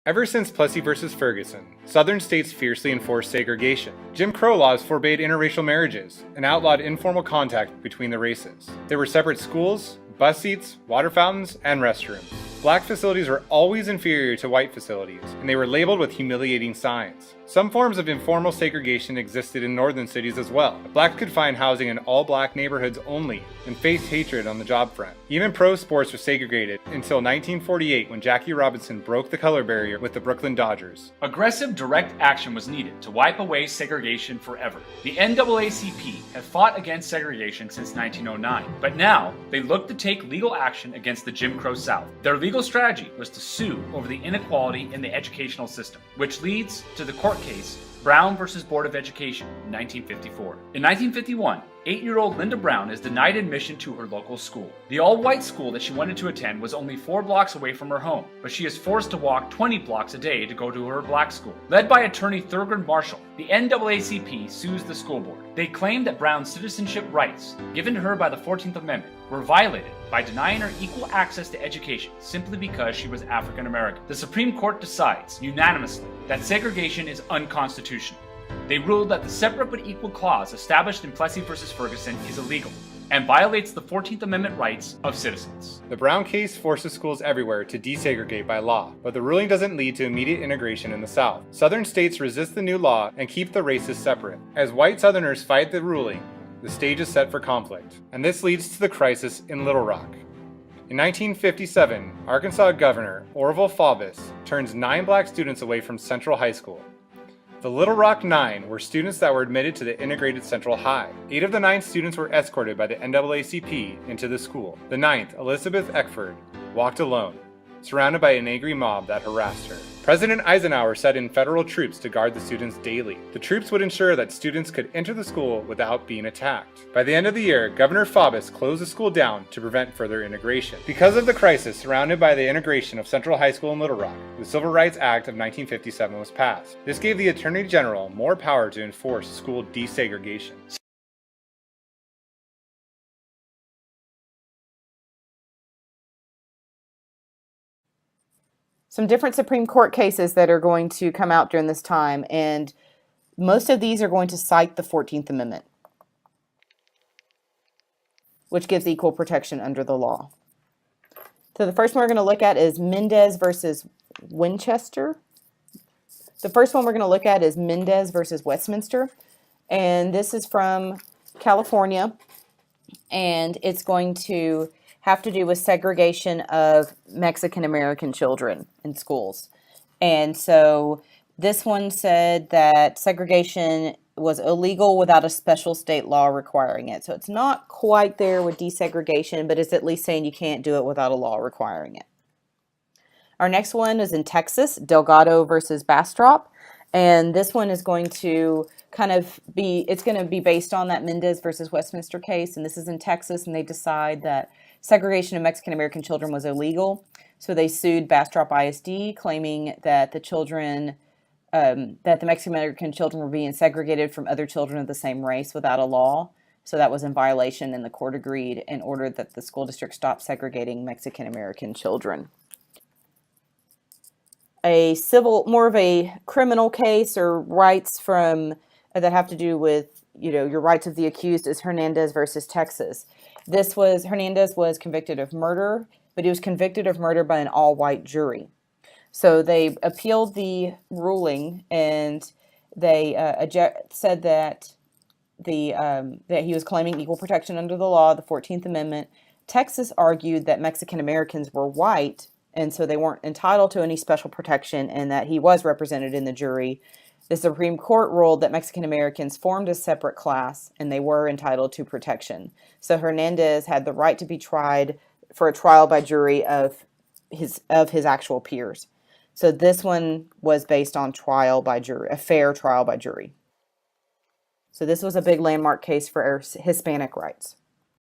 Ever since Plessy versus Ferguson, Southern states fiercely enforced segregation. Jim Crow laws forbade interracial marriages and outlawed informal contact between the races. There were separate schools, bus seats, water fountains, and restrooms. Black facilities were always inferior to white facilities, and they were labeled with humiliating signs. Some forms of informal segregation existed in northern cities as well. Blacks could find housing in all-black neighborhoods only and faced hatred on the job front. Even pro sports were segregated until 1948 when Jackie Robinson broke the color barrier with the Brooklyn Dodgers. Aggressive direct action was needed to wipe away segregation forever. The NAACP had fought against segregation since 1909, but now they looked to take legal action against the Jim Crow South. Their legal strategy was to sue over the inequality in the educational system, which leads to the court case Brown versus Board of Education in 1954. In 1951, 8-year-old Linda Brown is denied admission to her local school. The all-white school that she wanted to attend was only 4 blocks away from her home, but she is forced to walk 20 blocks a day to go to her black school. Led by attorney Thurgood Marshall, the NAACP sues the school board. They claim that Brown's citizenship rights, given to her by the 14th Amendment, were violated by denying her equal access to education simply because she was African American. The Supreme Court decides, unanimously, that segregation is unconstitutional. They ruled that the separate but equal clause established in Plessy v. Ferguson is illegal and violates the 14th Amendment rights of citizens. The Brown case forces schools everywhere to desegregate by law, but the ruling doesn't lead to immediate integration in the South. Southern states resist the new law and keep the races separate. As white Southerners fight the ruling, the stage is set for conflict, and this leads to the crisis in Little Rock. In 1957, Arkansas Governor Orville Faubus turns 9 black students away from Central High School. The Little Rock 9 were students that were admitted to the integrated Central High. 8 of the 9 students were escorted by the NAACP into the school. The 9th, Elizabeth Eckford, walked alone, surrounded by an angry mob that harassed her. President Eisenhower set in federal troops to guard the students daily. The troops would ensure that students could enter the school without being attacked. By the end of the year, Governor Faubus closed the school down to prevent further integration. Because of the crisis surrounded by the integration of Central High School in Little Rock, the Civil Rights Act of 1957 was passed. This gave the Attorney General more power to enforce school desegregation. Some different Supreme Court cases that are going to come out during this time, and most of these are going to cite the 14th Amendment, which gives equal protection under the law. So the first one we're going to look at is Mendez versus Winchester. The first one we're going to look at is Mendez versus Westminster, and this is from California, and it's going to have to do with segregation of Mexican American children in schools. And so this one said that segregation was illegal without a special state law requiring it. So it's not quite there with desegregation, but it's at least saying you can't do it without a law requiring it. Our next one is in Texas, Delgado versus Bastrop. And this one is going to it's going to be based on that Mendez versus Westminster case. And this is in Texas, and they decide that segregation of Mexican American children was illegal. So they sued Bastrop ISD, claiming that the Mexican American children were being segregated from other children of the same race without a law. So that was in violation, and the court agreed and ordered that the school district stop segregating Mexican American children. A more of a criminal case or rights that have to do with, your rights of the accused is Hernandez versus Texas. Hernandez was convicted of murder, but he was convicted of murder by an all-white jury. So they appealed the ruling, and they said that that he was claiming equal protection under the law, the 14th Amendment. Texas argued that Mexican Americans were white, and so they weren't entitled to any special protection, and that he was represented in the jury. The Supreme Court ruled that Mexican Americans formed a separate class, and they were entitled to protection. So Hernandez had the right to be tried for a trial by jury of his actual peers. So this one was based on trial by jury, a fair trial by jury. So this was a big landmark case for Hispanic rights.